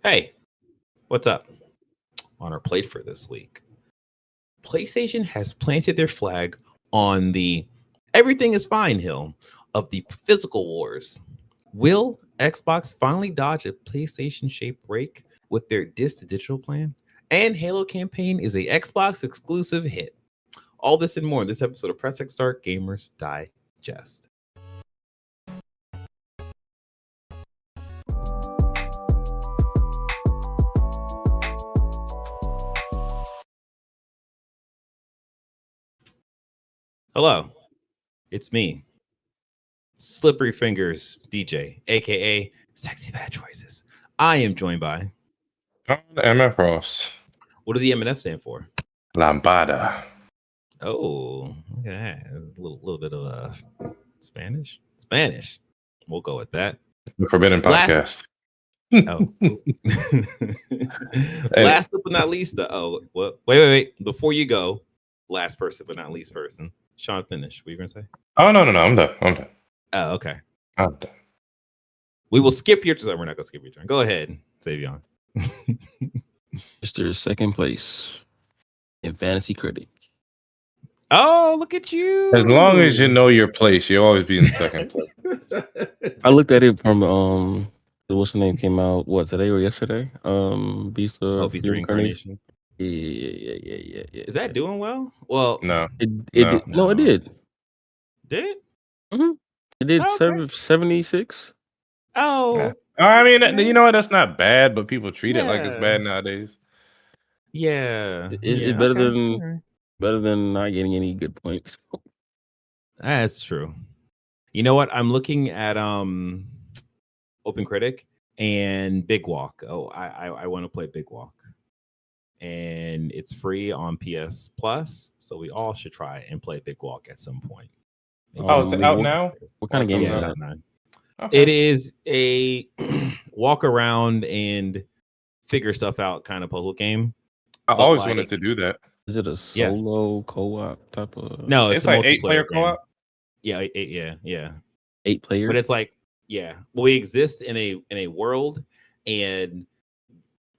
Hey, what's up? On our plate for this week, PlayStation has planted their flag on the everything is fine hill of the physical wars. Will Xbox finally dodge a PlayStation shaped rake with their disc to digital plan? And Halo campaign is a Xbox exclusive hit. All this and more in this episode of Press X Start Gamers Digest. Hello, it's me, Slippery Fingers DJ, aka Sexy Bad Choices. I am joined by. John M.F. Ross. What does the M&F stand for? Lambada. Oh, okay. A little bit of Spanish. Spanish. We'll go with that. The Forbidden Podcast. Oh. Last but not least, wait. Before you go, last person but not least person. Sean, finish. What are you going to say? Oh, no. I'm done. Oh, okay. I'm done. We will skip your turn. We're not going to skip your turn. Go ahead, Savion. Mr. Second Place in Fantasy Critic. Oh, look at you. As long as you know your place, you'll always be in second place. I looked at it from what's the name came out today or yesterday? Beast of Reincarnation. Yeah. Is that doing well? Well, no. It did. No, it did. Did it? Mm-hmm. It did 76. Oh, yeah. I mean, you know what? That's not bad, but people treat it like it's bad nowadays. Yeah, it's better than not getting any good points. That's true. You know what? I'm looking at Open Critic and Big Walk. Oh, I want to play Big Walk, and it's free on PS Plus, so we all should try and play Big Walk at some point. Oh, is it out now? What kind of game is that? Okay. It is a walk around and figure stuff out kind of puzzle game. I always wanted to do that. Is it a solo co-op type of? No, it's like 8-player co-op. Yeah, 8 players. But it's like, well, we exist in a world, and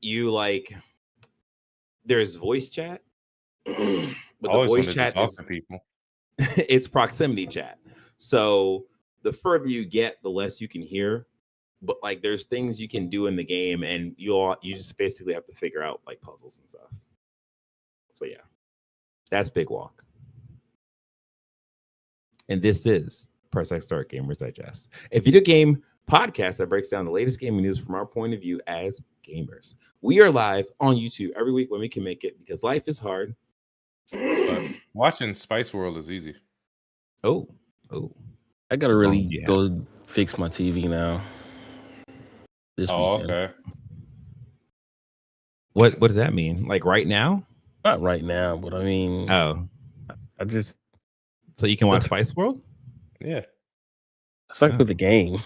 you there's voice chat, but the voice chat is to people. It's proximity chat. So the further you get, the less you can hear. But there's things you can do in the game, and you just basically have to figure out puzzles and stuff. So yeah, that's Big Walk. And this is Press X Start Gamers Digest, a video game podcast that breaks down the latest gaming news from our point of view as gamers. We are live on YouTube every week when we can make it, because life is hard. But watching Spice World is easy. Oh. I gotta really go fix my TV now. This weekend. Okay. What does that mean? Right now? Not right now, but I mean, I just so you can watch Spice World? Yeah. It's like with the game.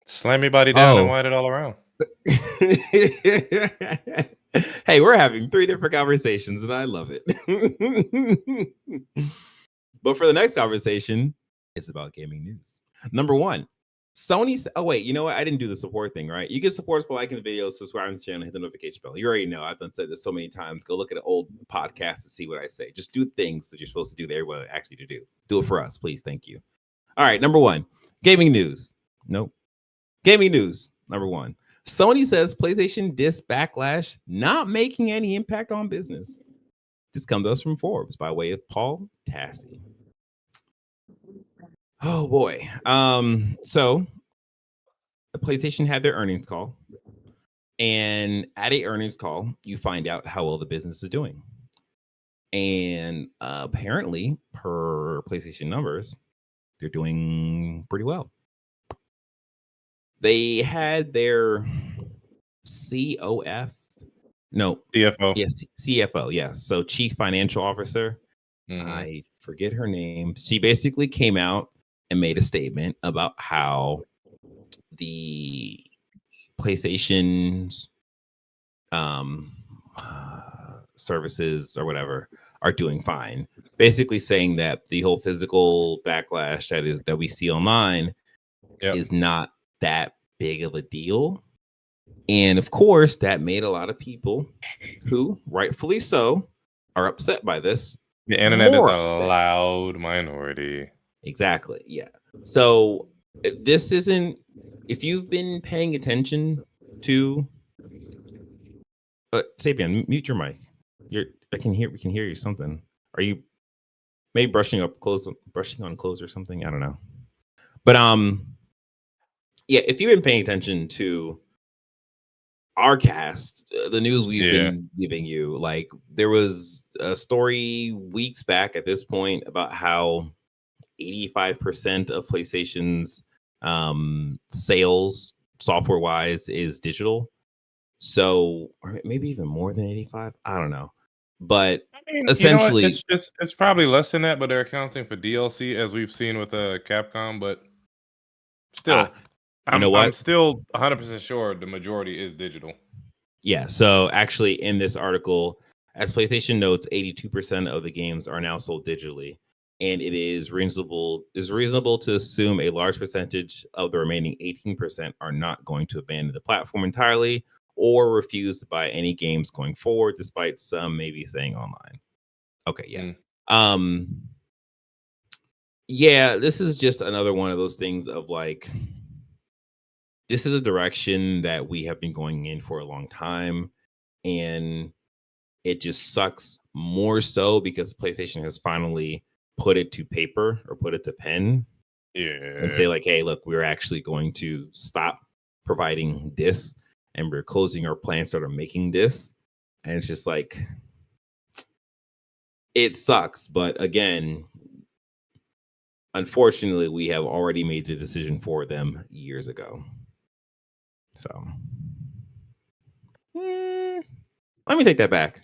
Slam your body down and wind it all around. Hey, we're having 3 different conversations, and I love it. But for the next conversation, it's about gaming news. Number 1, Sony. Oh wait, you know what? I didn't do the support thing, right? You can support us by liking the video, subscribing to the channel, hit the notification bell. You already know. I've said this so many times. Go look at an old podcast to see what I say. Just do things that you're supposed to do there. What actually to do. Do it for us, please. Thank you. All right, number 1, gaming news. Nope. Gaming news. Number 1. Sony says PlayStation disc Backlash not making any impact on business. This comes to us from Forbes by way of Paul Tassi. Oh boy. So PlayStation had their earnings call, and at a earnings call, you find out how well the business is doing. And apparently, per PlayStation numbers, they're doing pretty well. They had their CFO. Yes, CFO. Yes. So Chief Financial Officer. Mm-hmm. I forget her name. She basically came out and made a statement about how the PlayStation's services or whatever are doing fine. Basically saying that the whole physical backlash that we see online is not that big of a deal. And of course, that made a lot of people who, rightfully so, are upset by this. The internet is a loud minority. Exactly. Yeah. So this isn't, if you've been paying attention to Sapien, mute your mic. We can hear you something. Are you maybe brushing on clothes or something? I don't know. But yeah, if you've been paying attention to our cast, the news we've been giving you, like there was a story weeks back at this point about how 85% of PlayStation's sales software wise is digital. So, or maybe even more than 85. I don't know. But I mean, essentially, you know, it's probably less than that, but they're accounting for DLC as we've seen with Capcom. But still, I'm still 100% sure the majority is digital. Yeah. So actually, in this article, as PlayStation notes, 82% of the games are now sold digitally, and it is reasonable to assume a large percentage of the remaining 18% are not going to abandon the platform entirely or refuse to buy any games going forward, despite some maybe saying online. Okay. Yeah. Yeah, this is just another one of those things of like, this is a direction that we have been going in for a long time, and it just sucks more so because PlayStation has finally put it to paper or put it to pen. And say like, hey, look, we're actually going to stop providing this, and we're closing our plants that are making this. And it's just like, it sucks. But again, unfortunately, we have already made the decision for them years ago. So let me take that back.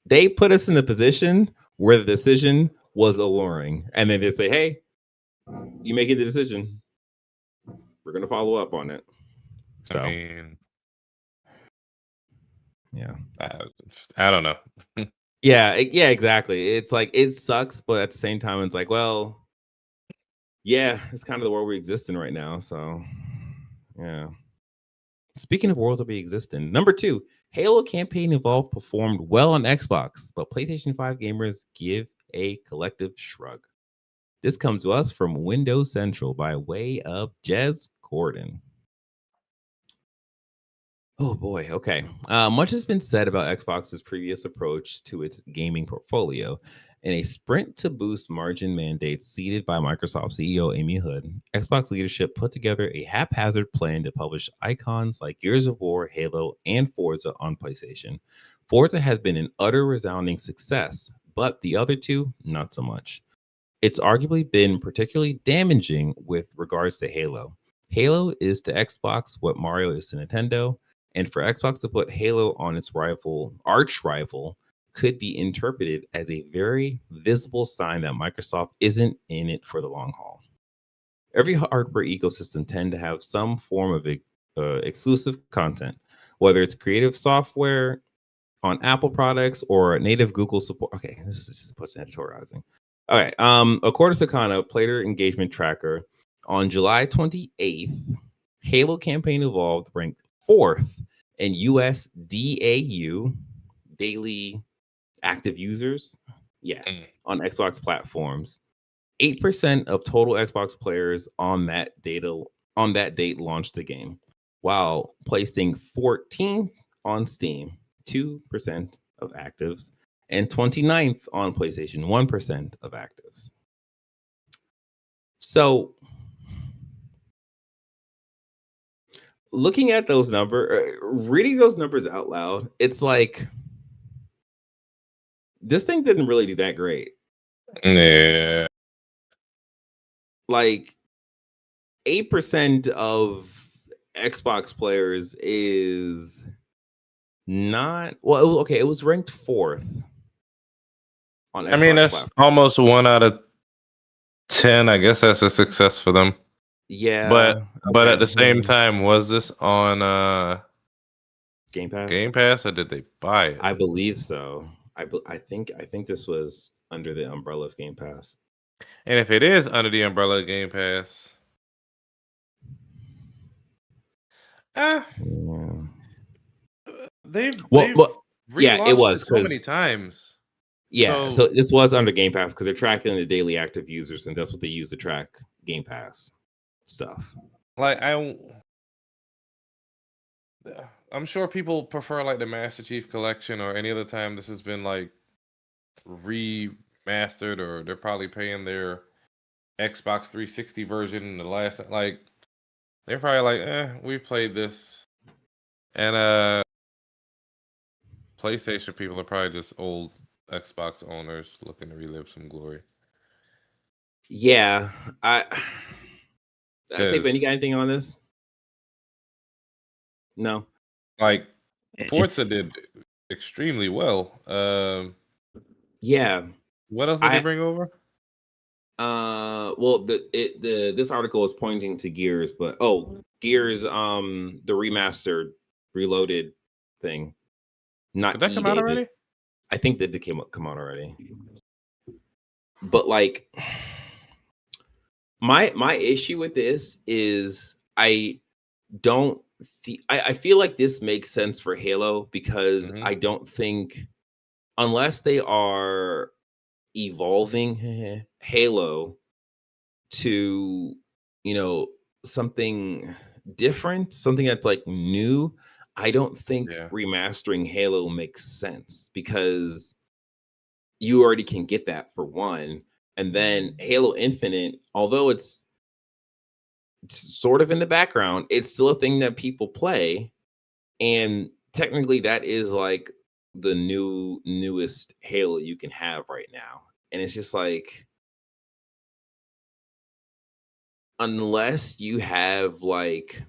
They put us in the position where the decision was alluring. And then they say, hey, you making the decision. We're going to follow up on it. So, I mean, yeah. I don't know. Yeah, exactly. It's like, it sucks, but at the same time, it's like, well, yeah, it's kind of the world we exist in right now. So, yeah. Speaking of worlds that we exist in, number 2, Halo campaign involved performed well on Xbox, but PlayStation 5 gamers give a collective shrug. This comes to us from Windows Central by way of Jez Gordon. Oh boy, okay. Much has been said about Xbox's previous approach to its gaming portfolio. In a sprint to boost margin mandates seeded by Microsoft CEO Amy Hood, Xbox leadership put together a haphazard plan to publish icons like Gears of War, Halo, and Forza on PlayStation. Forza has been an utter resounding success, but the other two, not so much. It's arguably been particularly damaging with regards to Halo. Halo is to Xbox what Mario is to Nintendo, and for Xbox to put Halo on its arch rival, could be interpreted as a very visible sign that Microsoft isn't in it for the long haul. Every hardware ecosystem tend to have some form of exclusive content, whether it's creative software on Apple products or native Google support. Okay, this is just a bunch of editorializing. All right. According to Sakana, player engagement tracker, on July 28th, Halo campaign evolved ranked 4th in US DAU, daily active users. Yeah, on Xbox platforms. 8% of total Xbox players on that date launched the game, while placing 14th on Steam, 2% of actives, and 29th on PlayStation, 1% of actives. So, looking at those numbers, reading those numbers out loud, it's like, this thing didn't really do that great. Yeah. Like, 8% of Xbox players is not, well, okay, it was ranked 4th on Xbox. I mean, that's almost 1 out of 10. I guess that's a success for them. Yeah. But at the same time, was this on Game Pass? Game Pass, or did they buy it? I believe so. I think this was under the umbrella of Game Pass. And if it is under the umbrella of Game Pass, Yeah. They've yeah, it was so many times. Yeah, so this was under Game Pass because they're tracking the daily active users, and that's what they use to track Game Pass stuff. Like I'm sure people prefer like the Master Chief Collection or any other time this has been like remastered, or they're probably paying their Xbox 360 version in the last, like they're probably like, we played this. And PlayStation people are probably just old Xbox owners looking to relive some glory. Yeah, I say, Ben, you got anything on this? No. Like Forza did extremely well. Yeah. What else did they bring over? Well, this article is pointing to Gears, but Gears, the remastered, reloaded thing. Did that come out already? I think that did come out already. But like, my issue with this is I feel like this makes sense for Halo because I don't think, unless they are evolving Halo to, something different, something that's like new, I don't think remastering Halo makes sense because you already can get that for one. And then Halo Infinite, although it's sort of in the background, it's still a thing that people play. And technically that is like the newest Halo you can have right now. And it's just like, unless you have like,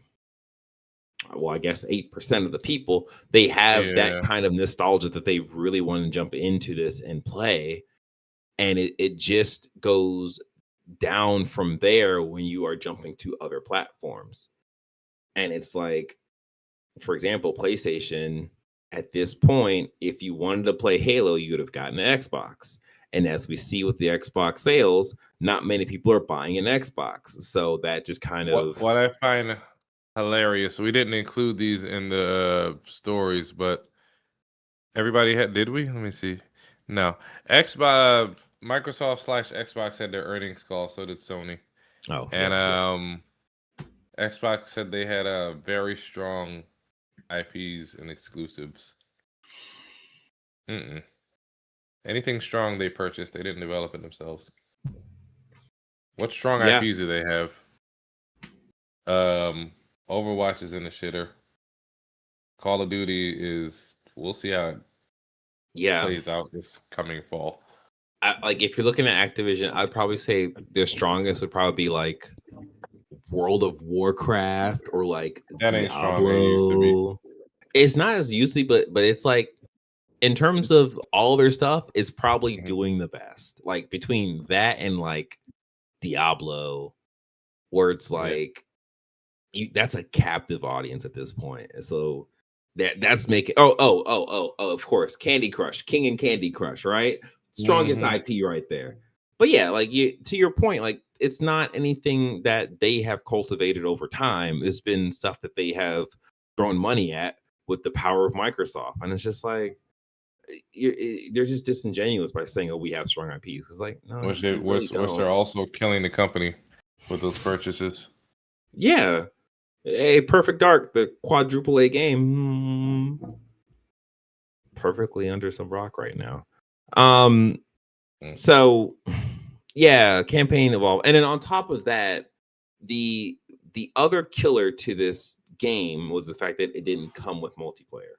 well, I guess 8% of the people, they have that kind of nostalgia that they really want to jump into this and play. And it just goes down from there when you are jumping to other platforms. And it's like, for example, PlayStation, at this point, if you wanted to play Halo, you would have gotten an Xbox. And as we see with the Xbox sales, not many people are buying an Xbox. So that just kind of... What I find hilarious, we didn't include these in the stories, but everybody had... Did we? Let me see. No. Microsoft/Xbox had their earnings call, so did Sony. Oh, and Xbox said they had a very strong IPs and exclusives. Anything strong they purchased, they didn't develop it themselves. What strong IPs do they have? Overwatch is in the shitter. Call of Duty is... We'll see how it plays out this coming fall. Like, if you're looking at Activision, I'd probably say their strongest would probably be like World of Warcraft or like that Diablo. Ain't strong as it used to be. It's not as usually, but it's like, in terms of all their stuff, it's probably doing the best. Like between that and like Diablo, where it's like that's a captive audience at this point. So that's making of course, Candy Crush, King and Candy Crush, right? Strongest IP right there. But yeah, like to your point, like it's not anything that they have cultivated over time. It's been stuff that they have thrown money at with the power of Microsoft, and it's just like they're just disingenuous by saying, "Oh, we have strong IPs." It's like, no, which they're also killing the company with those purchases. Yeah, Perfect Dark, the quadruple A game, perfectly under some rock right now. So yeah, campaign evolved, and then on top of that, the other killer to this game was the fact that it didn't come with multiplayer,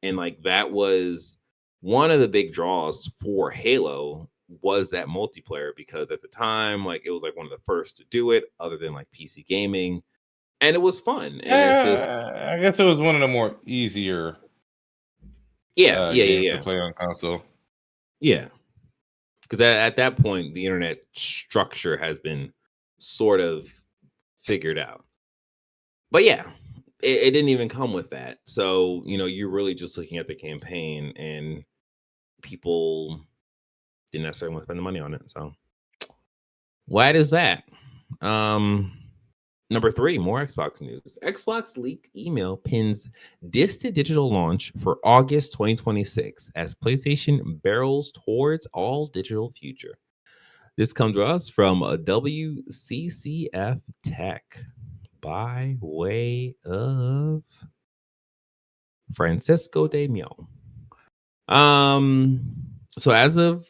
and like that was one of the big draws for Halo was that multiplayer, because at the time, like it was like one of the first to do it, other than like PC gaming, and it was fun. And it's just, I guess it was one of the more easier games to play on console. Yeah, because at that point, the internet structure has been sort of figured out. But yeah, it didn't even come with that. So, you're really just looking at the campaign, and people didn't necessarily want to spend the money on it. So, why is that? Number Number 3, more Xbox news. Xbox leaked email pins distant digital launch for August 2026 as PlayStation barrels towards all digital future. This comes to us from a WCCF Tech by way of Francisco de Mion. So as of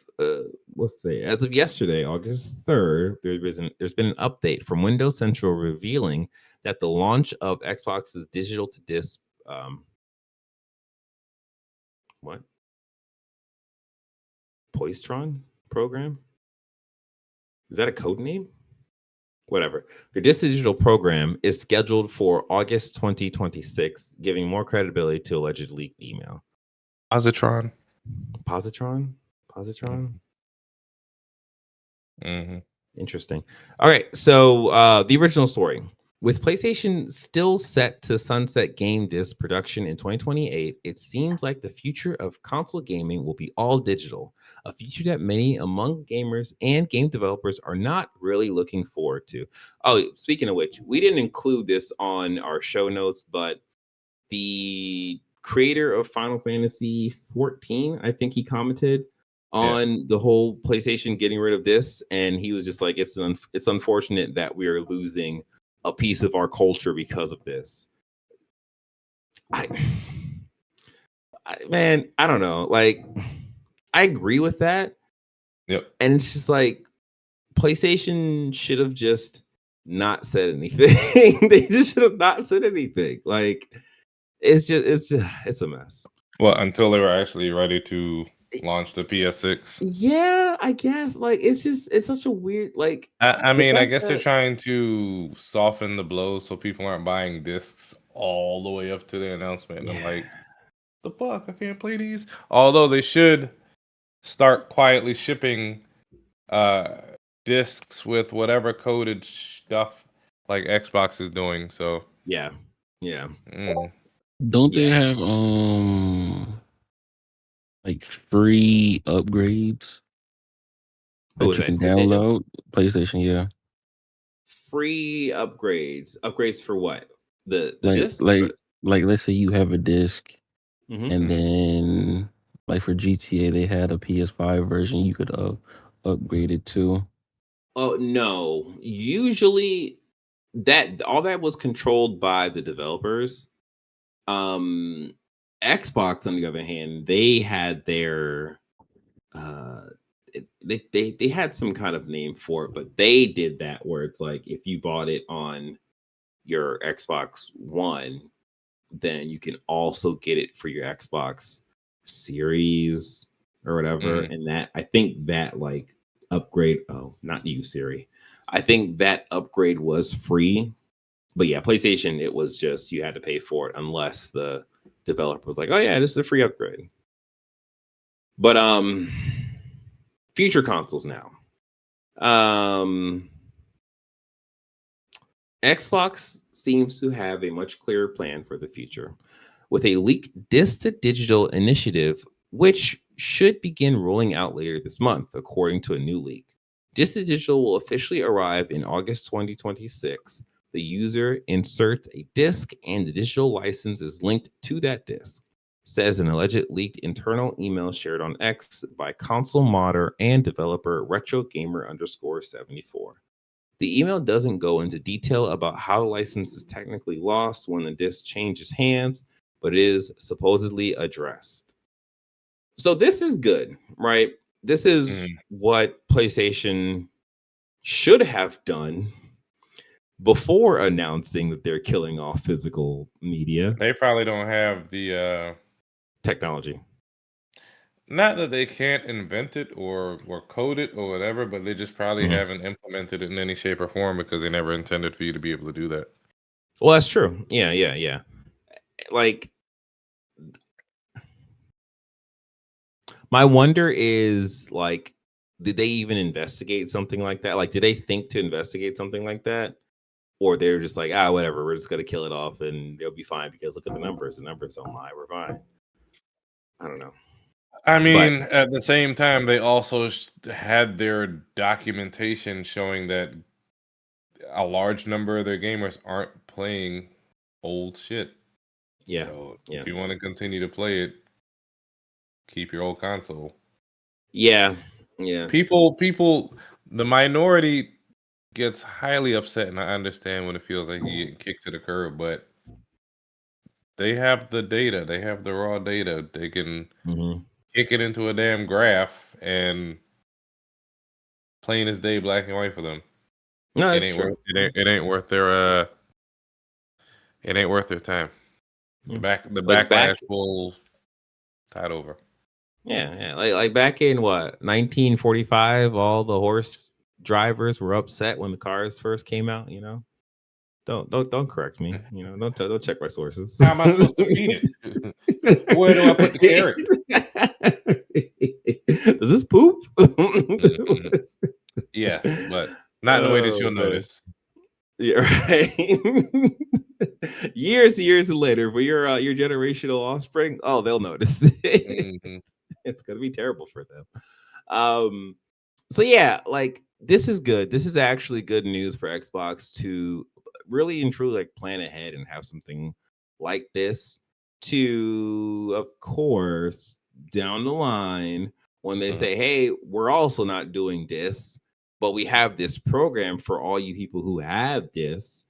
as of yesterday, August 3rd, there's been an update from Windows Central revealing that the launch of Xbox's digital to disc Poistron program. Is that a code name? Whatever. The disc digital program is scheduled for August 2026, giving more credibility to alleged leaked email. Positron. Mm-hmm. Interesting. All right. So the original story. With PlayStation still set to sunset game disc production in 2028, it seems like the future of console gaming will be all digital, a future that many among gamers and game developers are not really looking forward to. Oh, speaking of which, we didn't include this on our show notes, but the creator of Final Fantasy 14, I think he commented on the whole PlayStation getting rid of this, and he was just like, it's unfortunate that we are losing a piece of our culture because of this. Man, I don't know. Like, I agree with that. Yep. And it's just like PlayStation should have just not said anything. They just should have not said anything. Like, it's a mess. Well, until they were actually ready to launch the PS6. Yeah, I guess. Like, it's such a weird, like, I mean, I guess they're trying to soften the blow so people aren't buying discs all the way up to the announcement. And I'm like, the fuck, I can't play these. Although they should start quietly shipping discs with whatever coded stuff like Xbox is doing. So yeah. Don't they have like free upgrades that you can download? PlayStation, yeah. Free upgrades. Upgrades for what? The disc? Like let's say you have a disc, and then like for GTA they had a PS5 version you could upgrade it to. Oh no. Usually that all that was controlled by the developers. Xbox, on the other hand, they had their they had some kind of name for it, but they did that where it's like if you bought it on your Xbox One, then you can also get it for your Xbox Series or whatever. And that, I think that like upgrade, not you, Siri. I think that upgrade was free. But yeah, PlayStation, it was just you had to pay for it unless the developer was like, oh yeah, this is a free upgrade. But future consoles now. Xbox seems to have a much clearer plan for the future, with a leaked disc to digital initiative, which should begin rolling out later this month, according to a new leak. Disc to digital will officially arrive in August 2026. The user inserts a disc and the digital license is linked to that disc, says an alleged leaked internal email shared on X by console modder and developer RetroGamer_74. The email doesn't go into detail about how the license is technically lost when the disc changes hands, but it is supposedly addressed. So this is good, right? This is what PlayStation should have done before announcing that they're killing off physical media. They probably don't have the technology. Not that they can't invent it or code it or whatever, but they just probably haven't implemented it in any shape or form because they never intended for you to be able to do that. Well, that's true. Yeah. Like, my wonder is, like, did they even investigate something like that? Like, did they think to investigate something like that? Or they're just like, whatever, we're just going to kill it off and they'll be fine because look at the numbers. The numbers don't lie. We're fine. I don't know. I mean, at the same time, they also had their documentation showing that a large number of their gamers aren't playing old shit. Yeah. So Yeah. if you want to continue to play it, keep your old console. Yeah. Yeah. People, the minority gets highly upset, and I understand when it feels like you get kicked to the curb, but they have the data. They have the raw data. They can kick it into a damn graph, and plain as day, black and white for them. No, It that's ain't true. worth. It ain't worth their. It ain't worth their time. The backlash will tide over. Yeah. Like back in what 1945, all the horse drivers were upset when the cars first came out. You know, don't correct me. You know, don't check my sources. How am I supposed to feed it? Where do I put the carrot? Does this poop? Yes, but not in the way that you'll notice. Yeah, right. years later, for your generational offspring, oh, they'll notice. It's gonna be terrible for them. So yeah, like this is good. This is actually good news for Xbox to really and truly like plan ahead and have something like this to, of course, down the line when they say, hey, we're also not doing this, but we have this program for all you people who have this.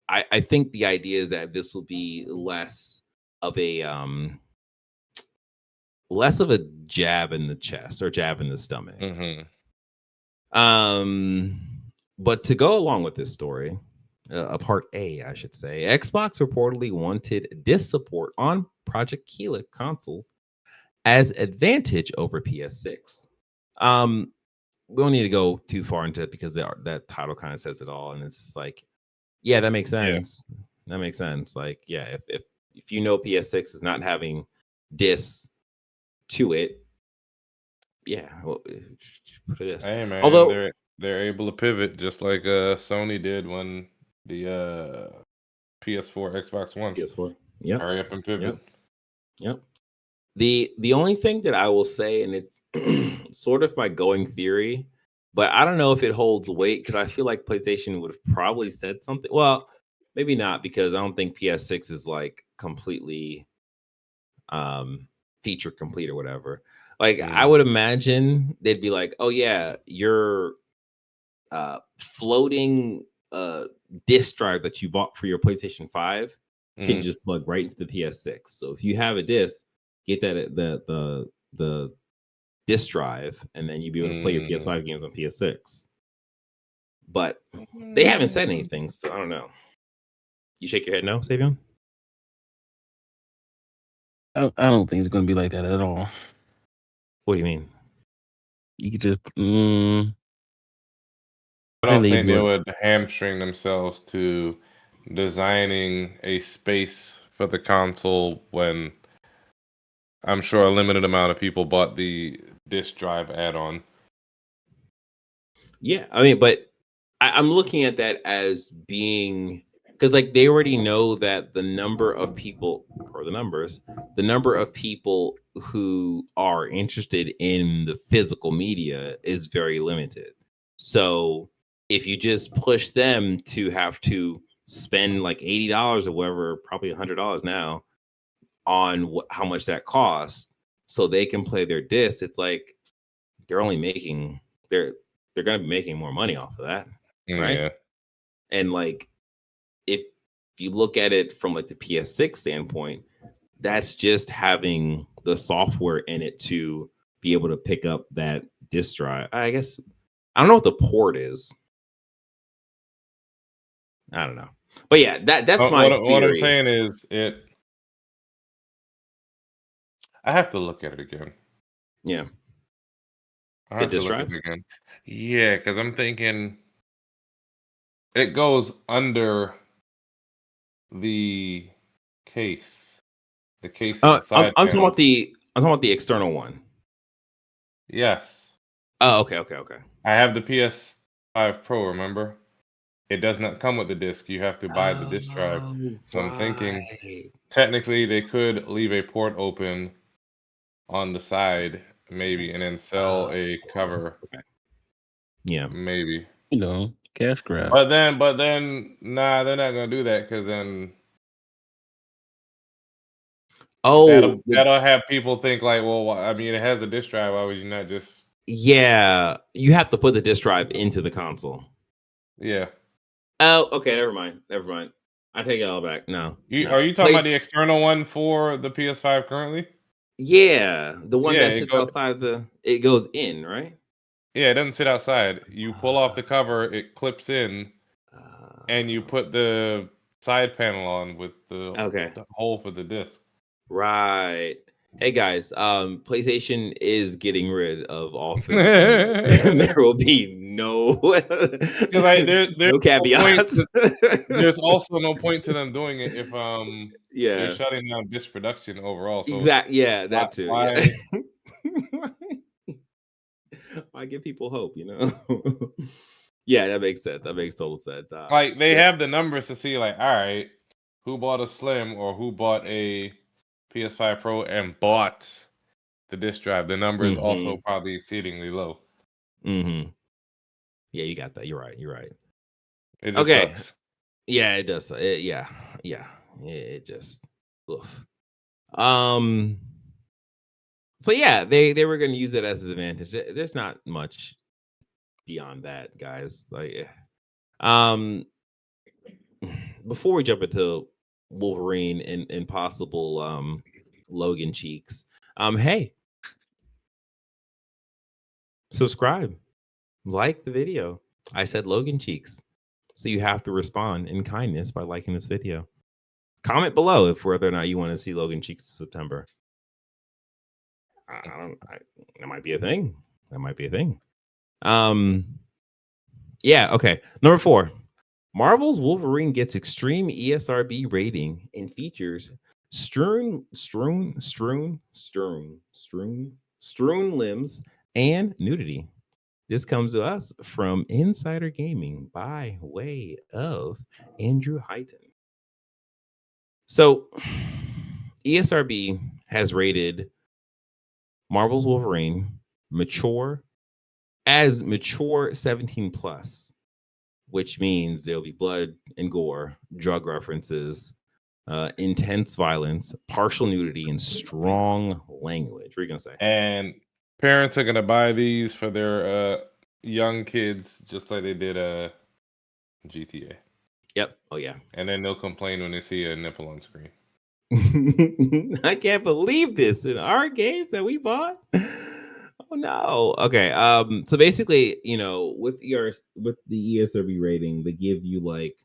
I think the idea is that this will be less of a jab in the chest or jab in the stomach. But to go along with this story, a part A, I should say, Xbox reportedly wanted disk support on Project Helix consoles as advantage over PS6. We don't need to go too far into it because that title kind of says it all, and it's just like, yeah, that makes sense. Yeah. That makes sense. Like, yeah, if you know PS6 is not having discs to it, yeah, well, put it this. Hey man, although they're able to pivot just like Sony did when the PS4, Xbox One. PS4. Yep. Hurry up and pivot. Yep. The only thing that I will say, and it's sort of my going theory, but I don't know if it holds weight because I feel like PlayStation would have probably said something. Well, maybe not, because I don't think PS6 is like completely feature complete or whatever. Like I would imagine they'd be like, oh yeah, your floating disk drive that you bought for your PlayStation 5 can just plug right into the PS6. So if you have a disc, get that the disk drive, and then you'll be able to play your PS5 games on PS6. But they haven't said anything, so I don't know. You shake your head no, Savion? I don't think it's going to be like that at all. What do you mean? You could just. I don't think they would hamstring themselves to designing a space for the console when I'm sure a limited amount of people bought the disk drive add-on. Yeah, I mean, but I'm looking at that as being, because like they already know that the number of people, or the number of people who are interested in the physical media is very limited. So if you just push them to have to spend like $80 or whatever, probably $100 now, on how much that costs, so they can play their disc, it's like they're only making they're going to be making more money off of that, right? Yeah. And like if you look at it from like the PS6 standpoint, that's just having the software in it to be able to pick up that disk drive. I guess I don't know what the port is. I don't know, but yeah, that's my theory. What I'm saying is I have to look at it again. Yeah. I have to look at it again. Yeah, because I'm thinking it goes under the case. The case. I'm talking about the external one. Yes. Oh, okay. I have the PS5 Pro. Remember, it does not come with the disc. You have to buy the disc drive. So I'm thinking, technically, they could leave a port open on the side, maybe, and then sell a cover. Okay. Yeah, maybe. You know, Cash grab. But then, nah, they're not gonna do that because then that'll have people think like, well, I mean, it has a disk drive. Why would you not just? Yeah, you have to put the disk drive into the console. Yeah. Oh, okay. Never mind. I take it all back. No. Are you talking about the external one for the PS5 currently? Yeah, the one that sits outside it goes in, right? Yeah, it doesn't sit outside. You pull off the cover, it clips in, and you put the side panel on with the hole for the disc. Right. Hey guys, PlayStation is getting rid of all physical. And there will be no no caveats. There's also no point to them doing it if they're shutting down disc production overall. So exactly, yeah, that too. I give people hope, you know. Yeah, that makes sense. That makes total sense. Like they have the numbers to see, like, all right, who bought a Slim or who bought a PS5 Pro and bought the disc drive. The number is also probably exceedingly low. Yeah, you got that. You're right. It just sucks. Yeah, it does. It just. Oof. So yeah, they were going to use it as an advantage. There's not much beyond that, guys. Like, before we jump into Wolverine and possible Logan cheeks, hey, subscribe, like the video. I said Logan cheeks, so you have to respond in kindness by liking this video. Comment below if whether or not you want to see Logan cheeks in September. That might be a thing. Yeah. Okay. Number 4. Marvel's Wolverine gets extreme ESRB rating and features strewn limbs and nudity. This comes to us from Insider Gaming by way of Andrew Hyten. So, ESRB has rated Marvel's Wolverine mature 17 plus, which means there'll be blood and gore, drug references, intense violence, partial nudity, and strong language. What are you gonna say? And parents are gonna buy these for their young kids, just like they did GTA. Yep. Oh yeah. And then they'll complain when they see a nipple on screen. I can't believe this in our games that we bought. Oh no. Okay. So basically, you know, with the ESRB rating, they give you like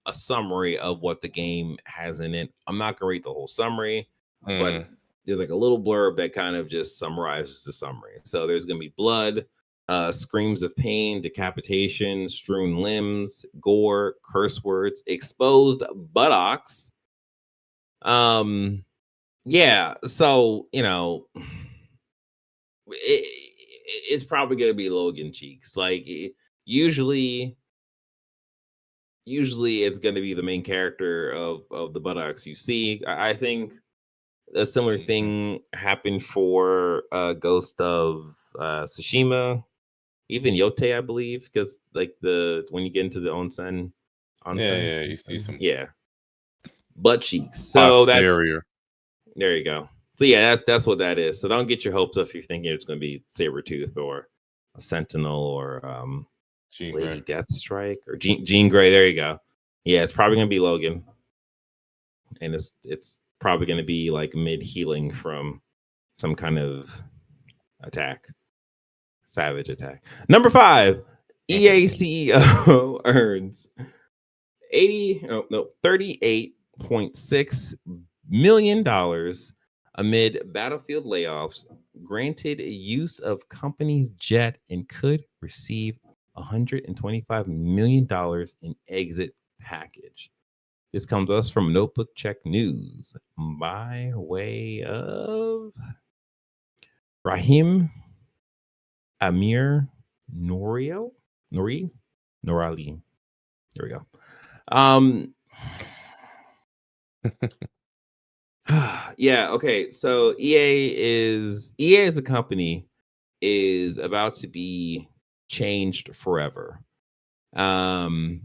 a summary of what the game has in it. I'm not gonna read the whole summary, but there's like a little blurb that kind of just summarizes the summary. So there's gonna be blood, screams of pain, decapitation, strewn limbs, gore, curse words, exposed buttocks. Yeah, so you know, it's probably gonna be Logan cheeks. Like usually it's gonna be the main character of the buttocks you see. I think a similar thing happened for Ghost of Tsushima, even Yote, I believe, because like when you get into the onsen, you see some butt cheeks. So posterior. There you go. So yeah, that's what that is. So don't get your hopes up if you're thinking it's going to be Sabretooth or a Sentinel or Lady Deathstrike or Jean Grey. There you go. Yeah, it's probably going to be Logan, and it's probably going to be like mid healing from some kind of attack, savage attack. Number 5, EA CEO earns $38.6 million amid Battlefield layoffs, granted use of company's jet, and could receive $125 million in exit package. This comes to us from Notebookcheck News by way of Rahim Amir Norali. There we go. Yeah, okay. So EA as a company is about to be changed forever. EA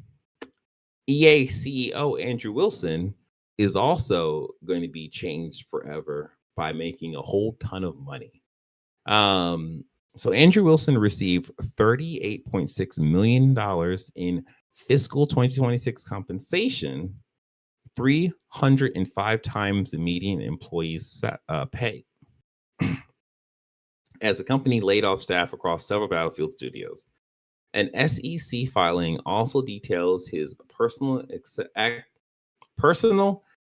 CEO Andrew Wilson is also going to be changed forever by making a whole ton of money. So Andrew Wilson received $38.6 million in fiscal 2026 compensation, 305 times the median employee's pay. As the company laid off staff across several Battlefield studios. An SEC filing also details his personal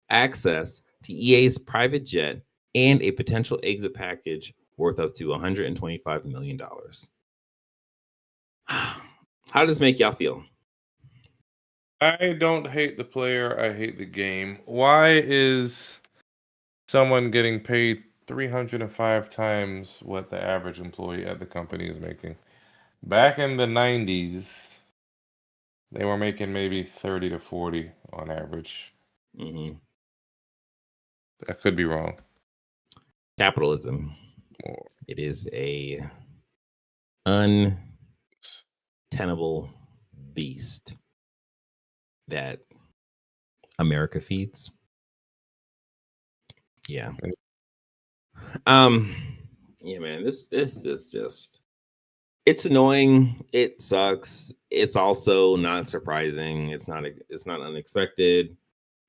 access to EA's private jet and a potential exit package worth up to $125 million. How does this make y'all feel? I don't hate the player. I hate the game. Why is someone getting paid 305 times what the average employee at the company is making? Back in the 90s, they were making maybe 30 to 40 on average. Mm-hmm. I could be wrong. Capitalism. It is a untenable beast that America feeds. Yeah. Yeah, man, this is just, it's annoying. It sucks. It's also not surprising. It's not unexpected.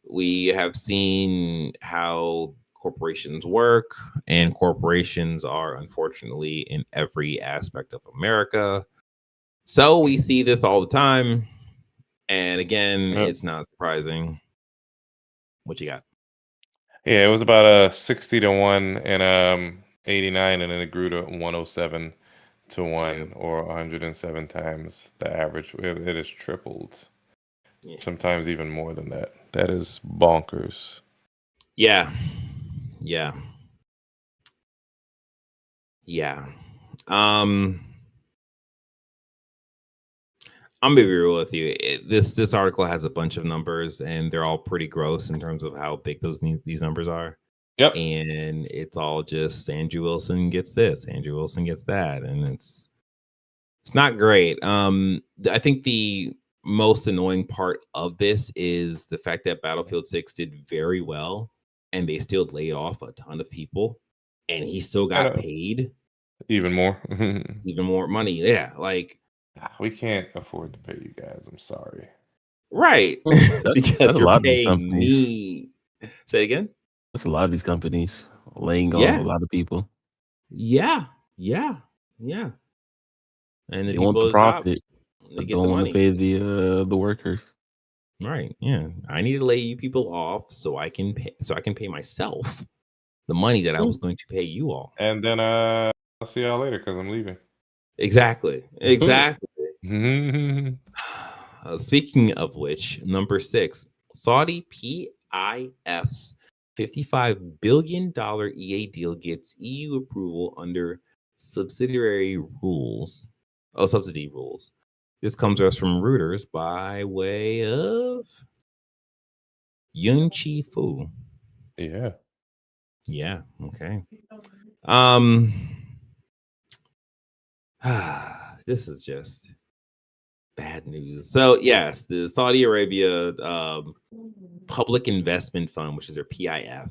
We have seen how corporations work, and corporations are unfortunately in every aspect of America. So we see this all the time. And again, It's not surprising. What you got? Yeah, it was about a 60 to 1 and 89, and then it grew to 107 to 1, or 107 times the average. It has tripled. Yeah. Sometimes even more than that. That is bonkers. Yeah. I'm gonna be real with you. This article has a bunch of numbers, and they're all pretty gross in terms of how big these numbers are. Yep. And it's all just Andrew Wilson gets this, Andrew Wilson gets that, and it's not great. I think the most annoying part of this is the fact that Battlefield 6 did very well, and they still laid off a ton of people, and he still got paid even more money. Yeah, like, we can't afford to pay you guys. I'm sorry. Right. Because you're paying me. Say again? That's a lot of these companies laying off a lot of people. Yeah. And the they want the profit. They get don't the want money. to pay the workers. Right. Yeah. I need to lay you people off so I can pay myself the money that I was going to pay you all. And then I'll see y'all later because I'm leaving. Exactly. Speaking of which, number 6, Saudi PIF's $55 billion EA deal gets EU approval under subsidy rules. This comes to us from Reuters by way of Yunqi Fu. Yeah. Okay. This is just bad news. So yes, the Saudi Arabia Public Investment Fund, which is their PIF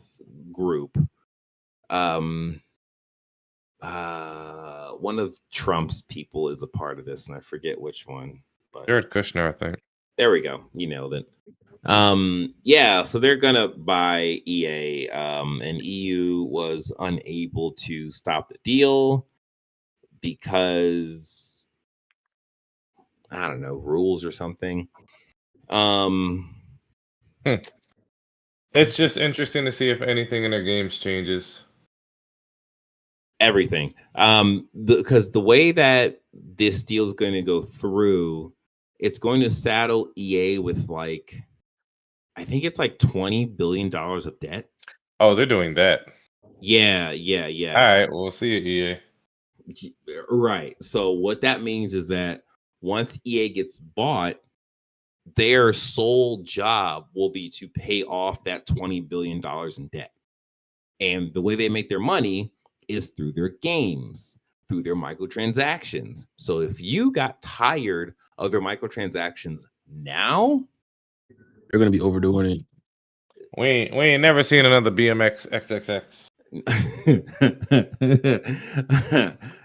group, one of Trump's people is a part of this, and I forget which one. But Jared Kushner, I think. There we go. You nailed it. Yeah, so they're gonna buy EA, and EU was unable to stop the deal because I don't know, rules or something. It's just interesting to see if anything in their games changes. Everything. Because the way that this deal is going to go through, it's going to saddle EA with like, I think it's like $20 billion of debt. Oh, they're doing that. Yeah. All right, we'll see you, EA. Right. So what that means is that once EA gets bought, their sole job will be to pay off that $20 billion in debt. And the way they make their money is through their games, through their microtransactions. So if you got tired of their microtransactions now, they're gonna be overdoing it. We ain't never seen another BMX XXX.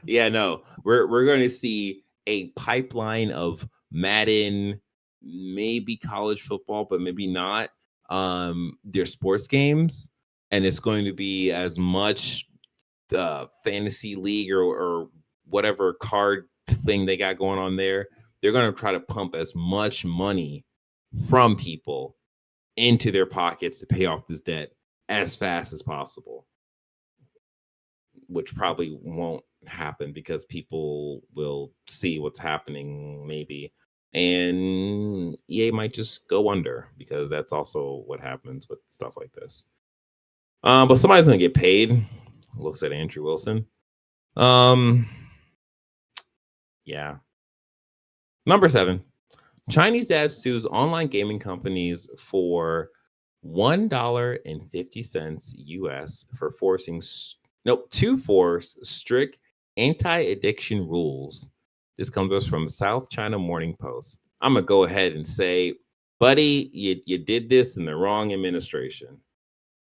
Yeah, no, we're going to see a pipeline of Madden, maybe college football, but maybe not. Their sports games, and it's going to be as much fantasy league or whatever card thing they got going on there. They're going to try to pump as much money from people into their pockets to pay off this debt as fast as possible, which probably won't happen because people will see what's happening maybe, and EA might just go under, because that's also what happens with stuff like this. But somebody's gonna get paid. Looks at Andrew Wilson. Yeah. Number 7. Chinese dad sues online gaming companies for $1.50 US for to force strict anti-addiction rules. This comes to us from South China Morning Post. I'm gonna go ahead and say, buddy, you did this in the wrong administration.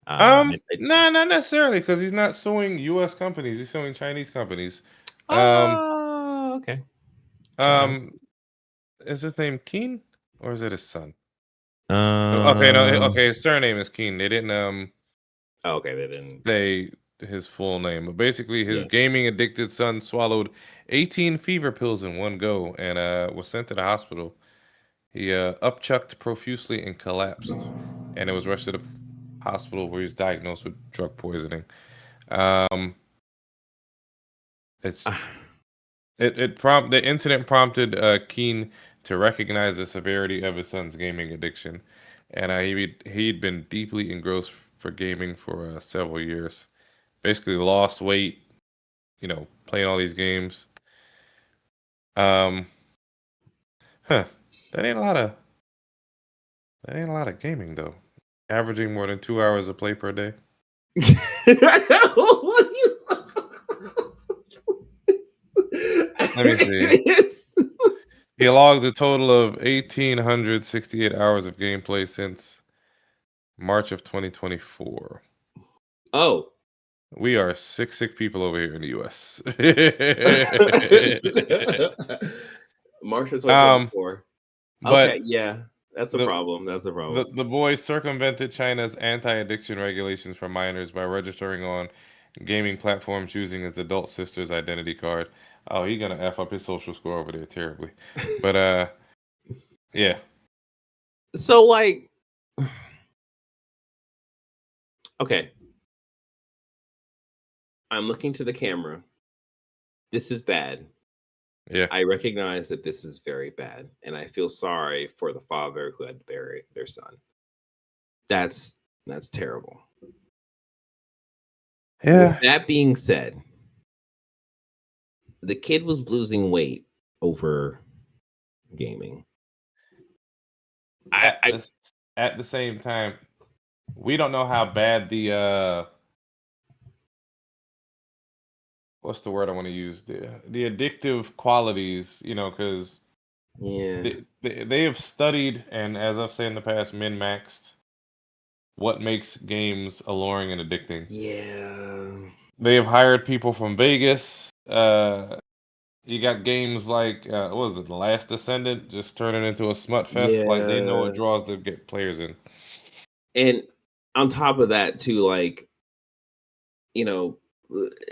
No, not necessarily, because he's not suing U.S. companies. He's suing Chinese companies. Okay. Is his name Keen or is it his son? Okay, okay. His surname is Keen. They didn't okay, they didn't say his full name, but basically his gaming addicted son swallowed 18 fever pills in one go and was sent to the hospital. He upchucked profusely and collapsed, and it was rushed to the hospital where he's diagnosed with drug poisoning. The incident prompted Keen to recognize the severity of his son's gaming addiction, and he'd been deeply engrossed for gaming for several years. Basically, lost weight, playing all these games. That ain't a lot of gaming though. Averaging more than 2 hours of play per day. Let me see. He logged a total of 1,868 hours of gameplay since March of 2024. Oh. We are sick people over here in the U.S. March of 2024. Okay, yeah. That's a problem. The boy circumvented China's anti-addiction regulations for minors by registering on gaming platforms using his adult sister's identity card. Oh, he's gonna F up his social score over there terribly. But yeah. So okay. I'm looking to the camera. This is bad. Yeah. I recognize that this is very bad, and I feel sorry for the father who had to bury their son. That's terrible. Yeah. With that being said, the kid was losing weight over gaming. At the same time, we don't know how bad the what's the word I want to use? The addictive qualities, because they have studied, and as I've said in the past, min-maxed what makes games alluring and addicting. Yeah. They have hired people from Vegas. You got games like what was it, The Last Descendant, just turning into a smut fest. Yeah. Like, they know what draws to get players in. And on top of that, too,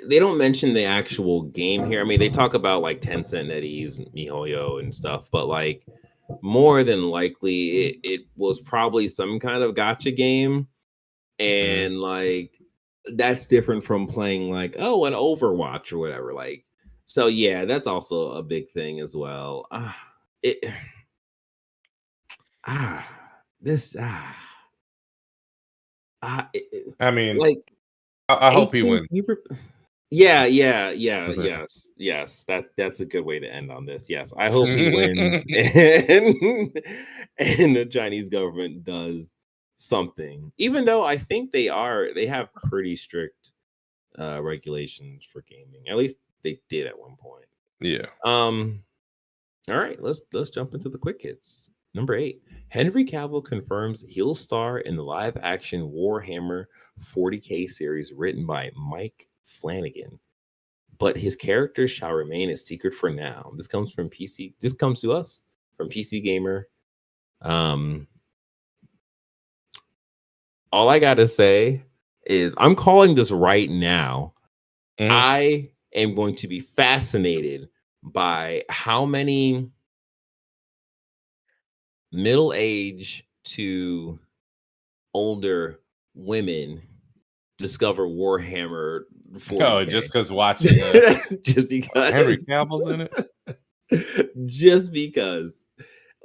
they don't mention the actual game here. I mean, they talk about Tencent, NetEase, and MiHoYo and stuff, but more than likely it was probably some kind of gacha game, and that's different from playing an Overwatch or whatever. So yeah, that's also a big thing as well. I mean, I hope he wins. Yeah, yes. That's a good way to end on this. Yes, I hope he wins, and the Chinese government does something. Even though I think they have pretty strict regulations for gaming. At least they did at one point. Yeah. All right, let's jump into the quick hits. Number 8, Henry Cavill confirms he'll star in the live-action Warhammer 40K series written by Mike Flanagan, but his character shall remain a secret for now. This comes from PC. This comes to us from PC Gamer. All I gotta say is I'm calling this right now. Mhm. I am going to be fascinated by how many middle-aged to older women discover Warhammer 40K. Oh, just because watching just because Henry Cavill's in it. just because,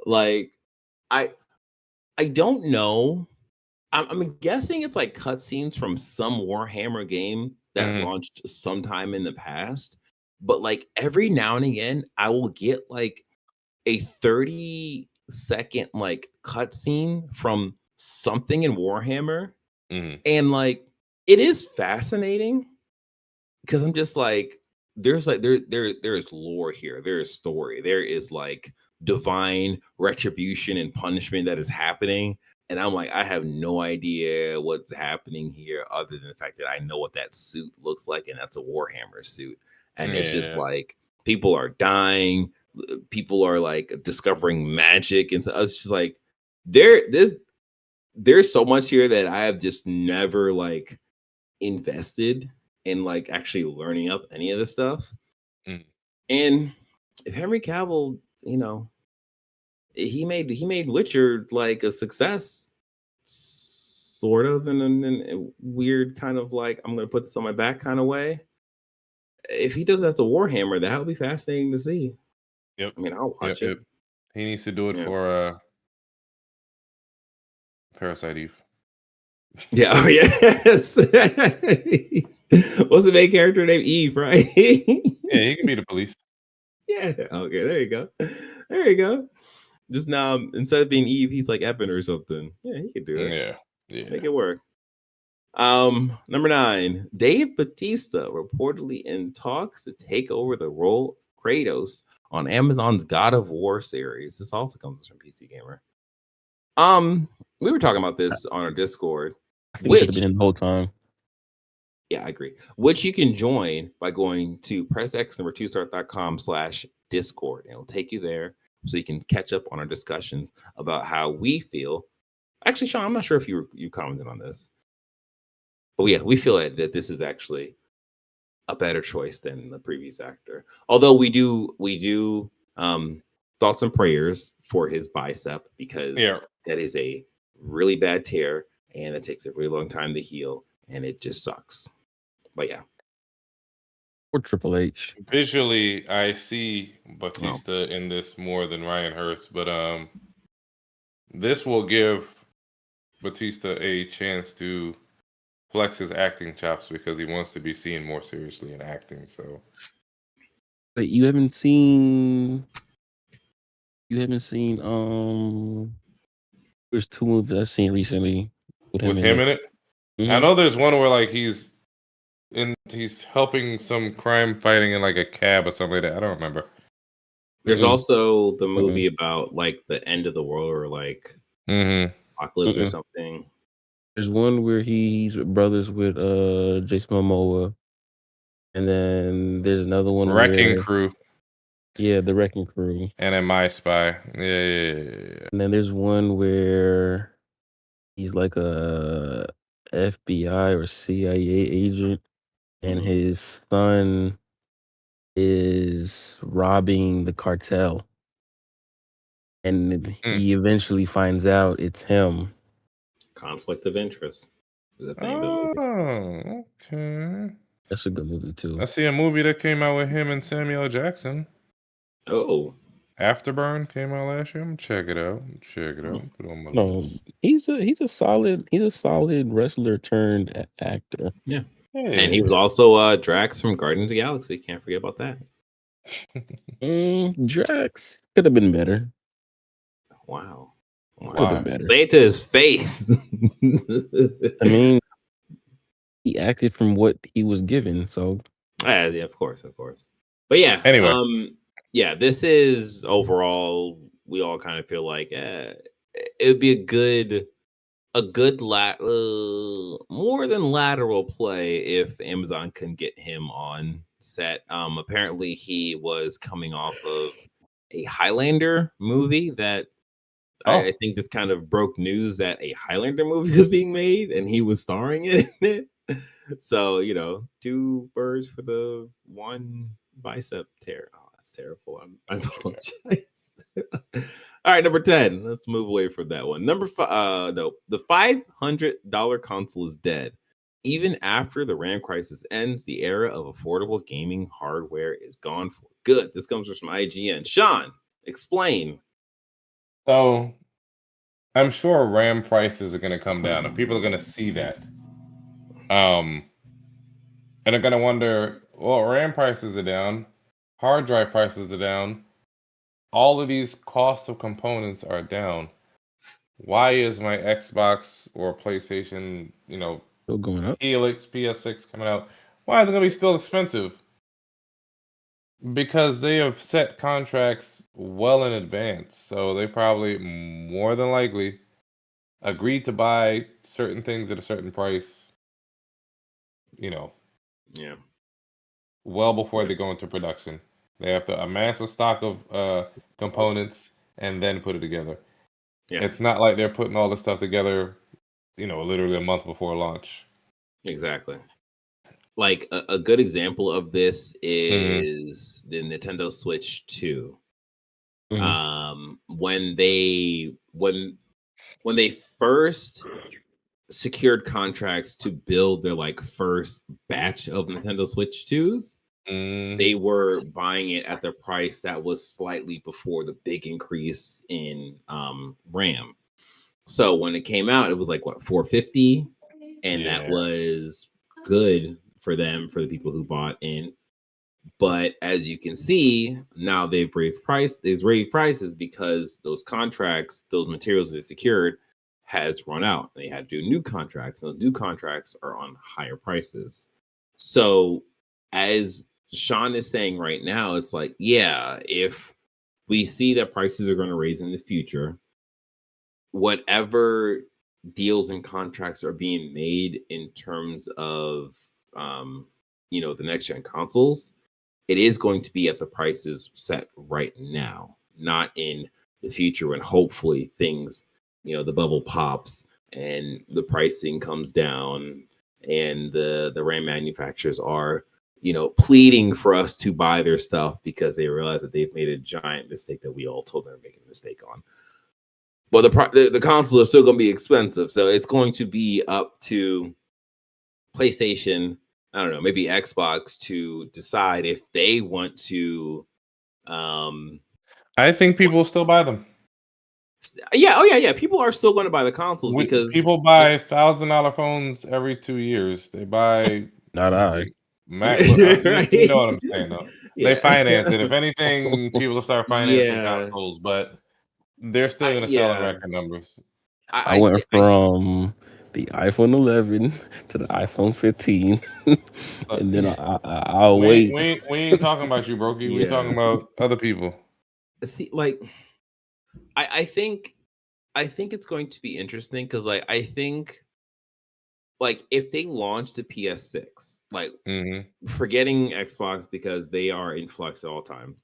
like, I don't know. I'm guessing it's like cutscenes from some Warhammer game that Mhm. launched sometime in the past. But like every now and again, I will get like a 30-second like cutscene from something in Warhammer. Mhm. And like it is fascinating because I'm just like, there's like there is lore here, there is story, there is like divine retribution and punishment that is happening. And I'm like, I have no idea what's happening here other than the fact that I know what that suit looks like, and that's a Warhammer suit. And it's just Yeah. like people are dying, people are like discovering magic, and so I was just like, there's so much here that I have just never like invested in like actually learning up any of this stuff. Mhm. And if Henry Cavill, he made Witcher like a success, sort of in a weird kind of like I'm gonna put this on my back kind of way. If he does that to Warhammer, that would be fascinating to see. Yep. I mean, I'll Yep. watch it. Yep. He needs to do it Yeah. for Parasite Eve. Yeah. Oh, yes. What's the main character name? Eve, right? Yeah, he can be the police. Yeah. Okay. There you go. There you go. Just now, instead of being Eve, he's like Evan or something. Yeah, he could do it. Yeah. Yeah. Make it work. Number 9, Dave Bautista reportedly in talks to take over the role of Kratos on Amazon's God of War series. This also comes from PC Gamer. We were talking about this on our Discord. I think he should have been in the whole time. Yeah, I agree. Which you can join by going to pressx2start.com/Discord. It'll take you there so you can catch up on our discussions about how we feel. Actually, Sean, I'm not sure if you commented on this. But yeah, we feel that this is actually a better choice than the previous actor. Although we do thoughts and prayers for his bicep because that is a really bad tear and it takes a really long time to heal and it just sucks. But yeah. Or Triple H. Visually, I see Bautista in this more than Ryan Hurst, but this will give Bautista a chance to flex his acting chops because he wants to be seen more seriously in acting. So, but you haven't seen. There's 2 movies I've seen recently with him in it. Mm-hmm. I know there's one where like he's helping some crime fighting in like a cab or something like that. I don't remember. There's also the movie about like the end of the world or like apocalypse or something. There's one where he's brothers with Jason Momoa, and then there's another one Wrecking Crew. Yeah, the Wrecking Crew. And then My Spy. Yeah. And then there's one where he's like a FBI or CIA agent, and his son is robbing the cartel. And he eventually finds out it's him. Conflict of interest. Oh, okay. That's a good movie too. I see a movie that came out with him and Samuel Jackson. Oh, Afterburn came out last year. Check it out. Put it on my list. He's a solid wrestler turned actor. Yeah. And he was also Drax from Guardians of the Galaxy. Can't forget about that. Drax could have been better. Wow. Could have been better. Say it to his face. I mean, he acted from what he was given, so yeah, of course. But yeah. Anyway. Yeah, this is overall. We all kind of feel like it would be a good more than lateral play if Amazon can get him on set. Apparently he was coming off of a Highlander movie that I Oh, think this kind of broke news that a Highlander movie was being made and he was starring in it. So, two birds for the one bicep tear. Oh, that's terrible. I apologize. All right, number 10. Let's move away from that one. Number five. No, the $500 console is dead. Even after the RAM crisis ends, the era of affordable gaming hardware is gone for good. This comes from IGN. Sean, explain. so I'm sure RAM prices are going to come down, and people are going to see that. And they're going to wonder, well, RAM prices are down, hard drive prices are down, all of these costs of components are down. Why is my Xbox or PlayStation, Still going up. Helix, PS6 coming out? Why is it going to be still expensive? Because they have set contracts well in advance. So they probably more than likely agreed to buy certain things at a certain price, Yeah. well before they go into production. They have to amass a stock of components and then put it together. Yeah. It's not like they're putting all this stuff together, literally a month before launch. Exactly. Like a good example of this Mhm. is the Nintendo Switch 2. Mhm. When they first secured contracts to build their like first batch of Nintendo Switch 2s, they Mhm. were buying it at the price that was slightly before the big increase in RAM. So when it came out, it was like what, 450, and that Yeah. was good for them, for the people who bought in. But as you can see, now they've raised prices because those contracts, those materials they secured, has run out. They had to do new contracts, and those new contracts are on higher prices. So, as Sean is saying right now, it's like, yeah, if we see that prices are going to raise in the future, whatever deals and contracts are being made in terms of the next gen consoles, it is going to be at the prices set right now, not in the future when hopefully things, the bubble pops and the pricing comes down and the RAM manufacturers are, pleading for us to buy their stuff because they realize that they've made a giant mistake that we all told them to make a mistake on. Well, the consoles are still going to be expensive, so it's going to be up to PlayStation, I don't know, maybe Xbox to decide if they want to. Um, I think people will still buy them. yeah, oh yeah. People are still going to buy the consoles People because buy $1,000 phones every 2 years. They buy Not I. MacBook. You know what I'm right. saying, though. They Yeah, finance it. If anything, people will start financing yeah, consoles, but they're still going to sell in yeah. record numbers. I I went think I from the iPhone 11 to the iPhone 15, Look, and then I'll wait. we ain't talking about you, Brokey. We talking yeah. about other people. See, like I think it's going to be interesting because like I think like if they launch the PS6, like Hmm. forgetting Xbox because they are in flux at all times.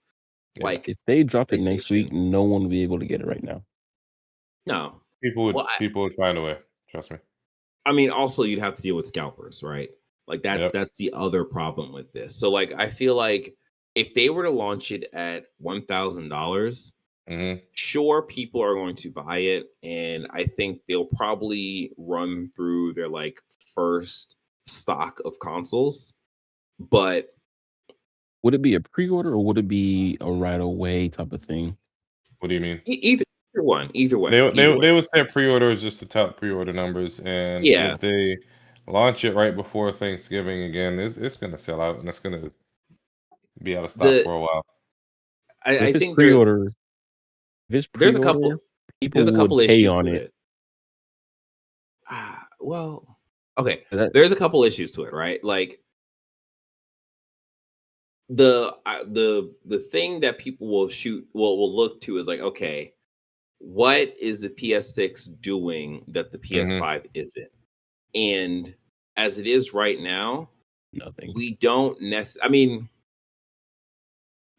Yeah, Like If they dropped it next PlayStation, week, no one will be able to get it right now. no. people Well, would people would find a way. Trust me. I mean, also you'd have to deal with scalpers, right? Like that. Yep. That's the other problem with this. So, like, I feel like if they were to launch it at $1,000, Hmm. sure, people are going to buy it, and I think they'll probably run through their like first stock of consoles. But Would it be a pre-order or would it be a right away type of thing? What do you mean? either one, either way, They would set pre-orders just to top pre-order numbers, and yeah. if they launch it right before Thanksgiving again, it's gonna sell out and it's gonna be out of stock The for a while. But I if it's think there's pre-order, if it's there's a pre-order, couple there's people a would couple pay issues on to it. it. Well, okay. That There's a couple issues to it, right? Like the thing that people will look to is like, okay, what is the PS6 doing that the Mhm. PS5 isn't? And as it is right now, Nothing. we don't I mean,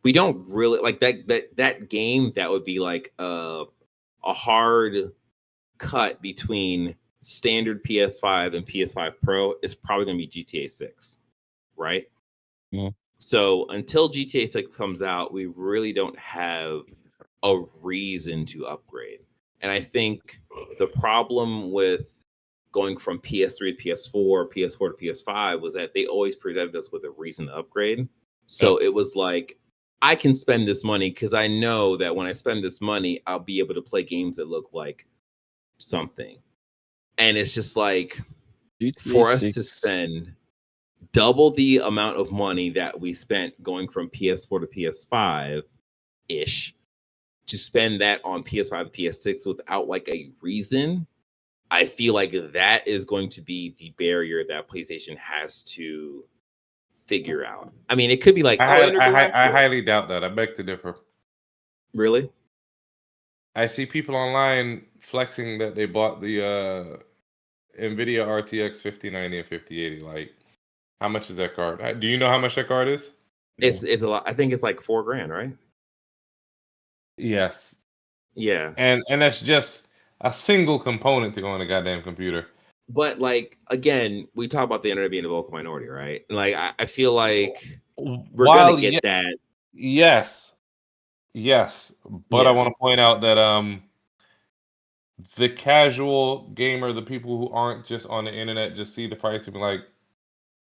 we don't really like that game that would be like a hard cut between standard PS5 and PS5 Pro is probably going to be GTA 6, right? Mhm. So until GTA 6 comes out, we really don't have a reason to upgrade. And I think the problem with going from PS3 to PS4, PS4 to PS5 was that they always presented us with a reason to upgrade. So Yep. it was like, I can spend this money because I know that when I spend this money, I'll be able to play games that look like something. And it's just like, GTA for us to 6. spend double the amount of money that we spent going from PS4 to PS5 ish, to spend that on PS5 to PS6 without like a reason, I feel like that is going to be the barrier that PlayStation has to figure out. I mean, it could be like, oh, intergalactic. I highly doubt that. I beg to differ. Really? I see people online flexing that they bought the NVIDIA RTX 5090 and 5080. Like, how much is that card? Do you know how much that card is? It's a lot. I think it's like $4,000, right? Yes. Yeah. And that's just a single component to go on a goddamn computer. But like, again, we talk about the internet being a vocal minority, right? Like, I feel like we're gonna get that. Yes. But I Yeah. want to point out that the casual gamer, the people who aren't just on the internet, just see the price and be like,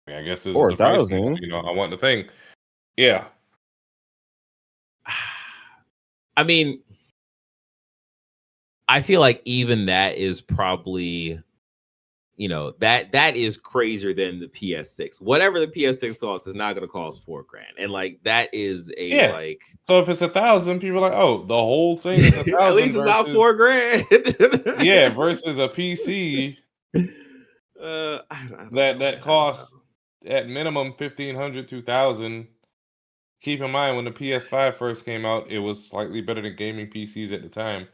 I guess this is the price. 4,000. You know, I want the thing. Yeah. I mean, I feel like even that is probably, that is crazier than the PS6. Whatever the PS6 costs is not going to cost $4,000, and like that is a Yeah. like. So if it's 1,000, people are like, oh, the whole thing is 1,000. At least it's not $4,000. Yeah, versus a PC that costs at minimum 1,500, 2,000. Keep in mind when the PS5 first came out, it was slightly better than gaming PCs at the time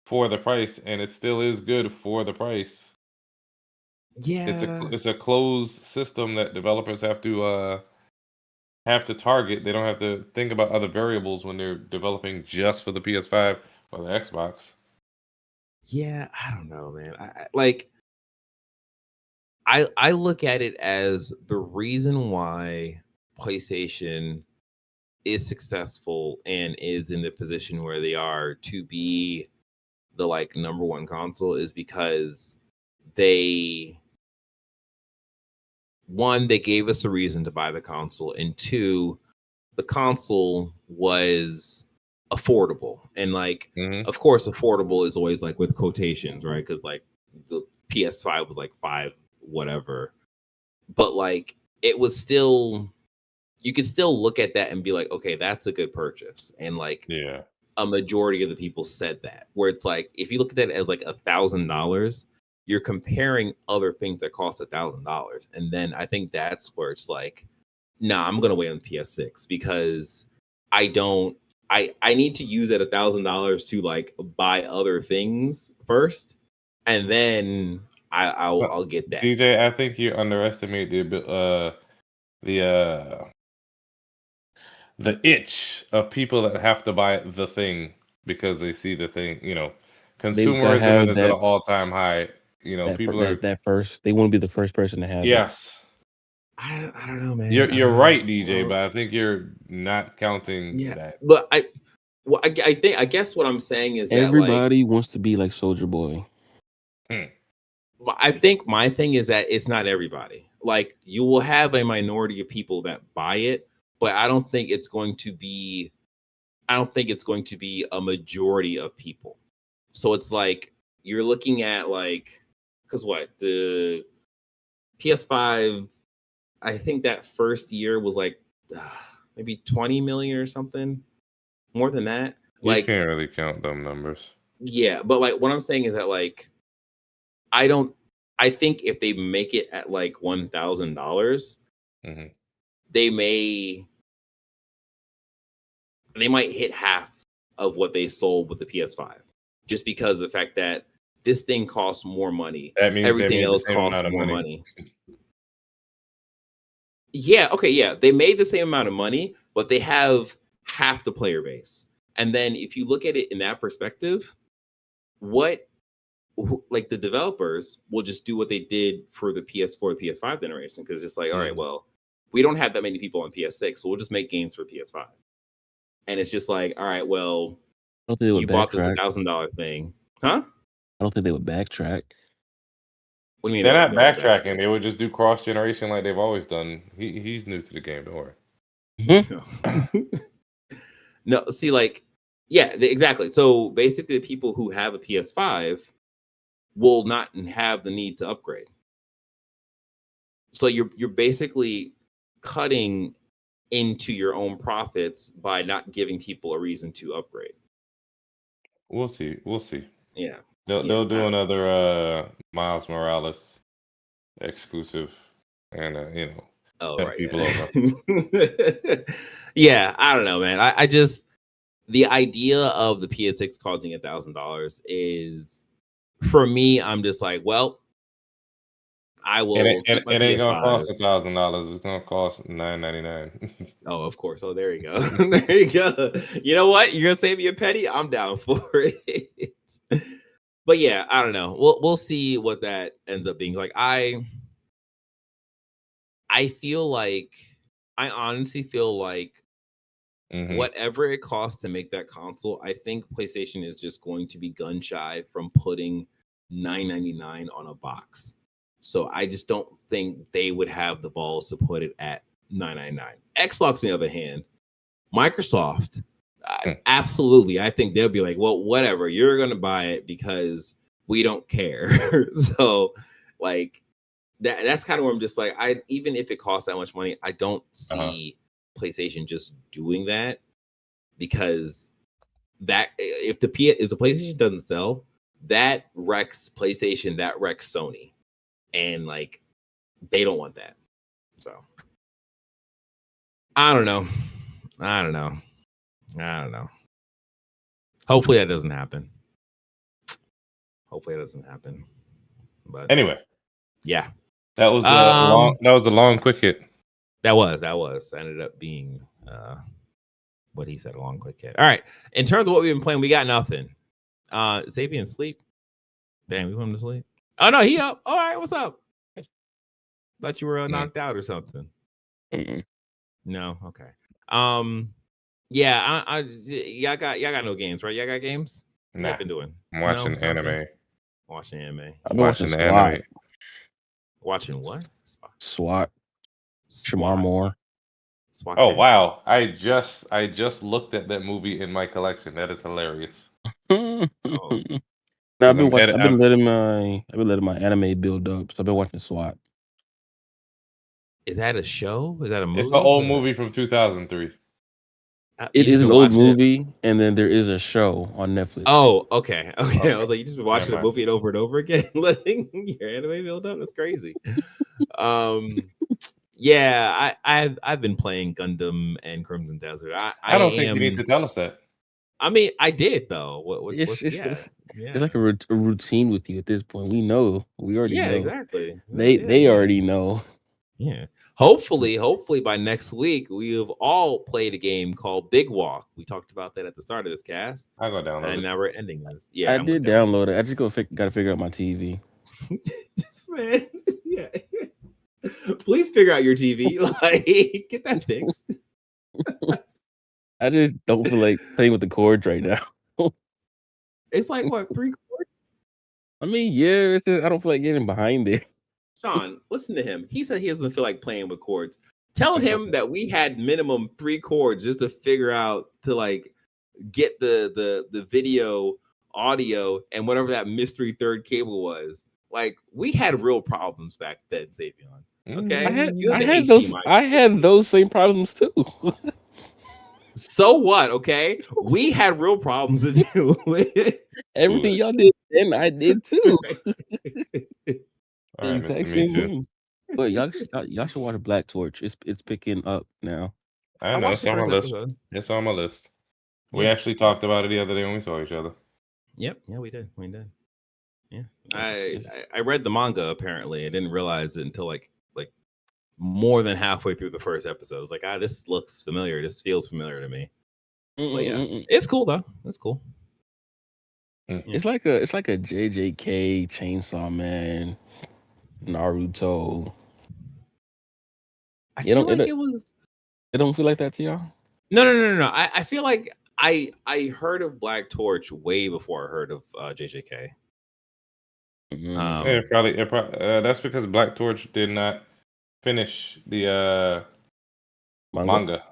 for the price, and it still is good for the price. Yeah. It's a closed system that developers have to target. They don't have to think about other variables when they're developing just for the PS5 or the Xbox. Yeah, I don't know, man. I look at it as the reason why PlayStation is successful and is in the position where they are to be the like number one console is because they gave us a reason to buy the console, and two, the console was affordable. And like, of course, affordable is always like with quotations, right? Because like the PS5 was like five whatever, but like it was still, you could still look at that and be like, okay, that's a good purchase. And like, Yeah. a majority of the people said that, where it's like, if you look at that as like $1,000, you're comparing other things that cost $1,000. And then I think that's where it's like, nah, I'm gonna wait on the PS6 because I don't I need to use that $1,000 to like buy other things first, and then I'll get that. DJ, I think you underestimate the itch of people that have to buy the thing because they see the thing. You know, They gotta consumerism have is at an that all-time high. You know, people are that first. They want to be the first person to have it. yes. I don't know, man. You're right, DJ, but I think you're not counting that. But I guess what I'm saying is Everybody wants to be like Soldier Boy. I think my thing is that it's not everybody. Like, you will have a minority of people that buy it, but I don't think it's going to be a majority of people. So it's like you're looking at like, because what, the PS5, I think that first year was like maybe 20 million or something, more than that. You Like, can't really count them numbers. yeah, but like what I'm saying is that like I think if they make it at like $1,000, Mhm. they may they might hit half of what they sold with the PS5, just because of the fact that this thing costs more money. That means everything else costs more money. Yeah, okay, yeah. They made the same amount of money, but they have half the player base. And then if you look at it in that perspective, like the developers will just do what they did for the PS4, PS5 generation, because it's like, all right, well, we don't have that many people on PS6, so we'll just make games for PS5. And it's just like, all right, well, you bought this $1,000 thing, huh? I don't think they would backtrack. What do you mean? They're not backtracking. They would just do cross generation like they've always done. He's new to the game. Don't worry. No, see, like, yeah, exactly. So basically, the people who have a PS5 will not have the need to upgrade. So you're basically cutting into your own profits by not giving people a reason to upgrade. We'll see. Yeah. They'll do another Miles Morales exclusive, and right, people over. Yeah, I don't know, man. I just, the idea of the PS6 costing $1,000 is, for me, I'm just like, well, I will. It ain't gonna cost $1,000. It's gonna cost $9.99. Oh, of course. Oh, there you go. There you go. You know what? You're gonna save me a penny? I'm down for it. But yeah, I don't know. We'll see what that ends up being. Like, I honestly feel like whatever it costs to make that console, I think PlayStation is just going to be gun shy from putting $9.99 on a box. So I just don't think they would have the balls to put it at $9.99. Xbox, on the other hand, Microsoft, absolutely. I think they'll be like, well, whatever, you're going to buy it because we don't care. So, like, that's kind of where I'm just like, even if it costs that much money, I don't see PlayStation just doing that, because that if the PlayStation doesn't sell, that wrecks PlayStation, that wrecks Sony, and like they don't want that. So I don't know. Hopefully that doesn't happen. But anyway, yeah, that was a long quick hit. That was ended up being what he said, a long quick hit. All right, in terms of what we've been playing, we got nothing. Sapien sleep. Damn, we put him to sleep. Oh no, he up. All right, what's up? Thought you were knocked out or something. No, okay. Yeah, y'all got no games, right? Y'all got games? What y'all been doing? I'm watching anime. Watching anime. I'm watching the anime. Watching what? SWAT. Shamar Moore. SWAT. Oh wow! I just looked at that movie in my collection. That is hilarious. No, I've been letting my anime build up. So I've been watching SWAT. Is that a show? Is that a movie? It's an old movie from 2003. It is an old movie, and then there is a show on Netflix. Oh, okay. I was like, you just been watching the movie over and over again, letting your anime build up. That's crazy. Yeah, I've been playing Gundam and Crimson Desert. I don't think you need to tell us that. I mean, I did though. It's like a routine with you at this point. We know. We already know. Exactly. They already know. Yeah. Hopefully by next week we have all played a game called Big Walk. We talked about that at the start of this cast. I go download and it. now we're ending this. Yeah, I did download it. I just got to figure out my TV. Man, yeah. Please figure out your TV. Like, get that fixed. I just don't feel like playing with the cords right now. It's like what, 3 cords? I mean, yeah, it's just, I don't feel like getting behind it. Sean, listen to him. He said he doesn't feel like playing with cords. Tell him that we had minimum 3 cords just to figure out to like get the video, audio, and whatever that mystery third cable was. Like, we had real problems back then, Savion. Okay, I had those same problems too. So what? Okay, we had real problems to do with everything y'all did, and I did too. All right, exact same thing. But y'all should watch Black Torch. It's picking up now. I know it's on my list. It's on my list. We actually talked about it the other day when we saw each other. Yep. Yeah, we did. Yeah. I read the manga apparently. I didn't realize it until like more than halfway through the first episode. I was like, this looks familiar. This feels familiar to me. But yeah, it's cool though. It's cool. It's like a JJK, Chainsaw Man, Naruto. I feel like it was. It don't feel like that to y'all? No. I feel like I heard of Black Torch way before I heard of JJK. It probably that's because Black Torch did not finish the manga.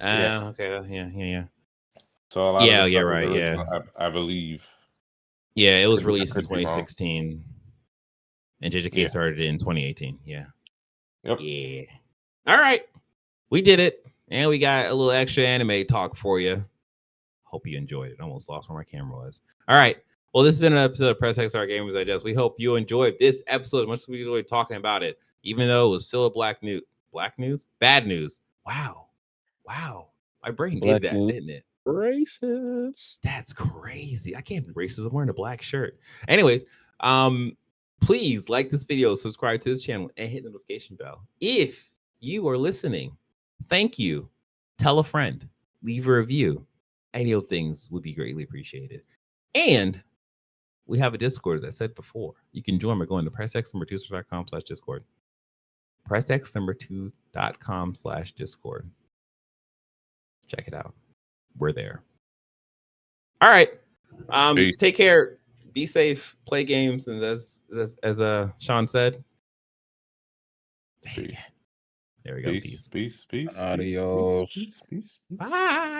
Okay. Yeah. So a lot of the stuff right. Original, I believe. Yeah, it was released in 2016, and JJK started in 2018. Yeah. Yep. Yeah. All right, we did it, and we got a little extra anime talk for you. Hope you enjoyed it. Almost lost where my camera was. All right. Well, this has been an episode of Press XR Gamers Digest. We hope you enjoyed this episode much as we enjoyed talking about it, even though it was still a bad news. Wow. My brain did that, didn't it? Racist. That's crazy. I can't be racist. I'm wearing a black shirt. Anyways, please like this video, subscribe to this channel, and hit the notification bell. If you are listening, thank you. Tell a friend. Leave a review. Any of things would be greatly appreciated. And we have a Discord, as I said before. You can join by going to pressx2.com/Discord. pressx2.com/Discord. Check it out. We're there. All right. Take care. Be safe. Play games. And as Sean said, there we go. Peace. Adios. Peace. Bye.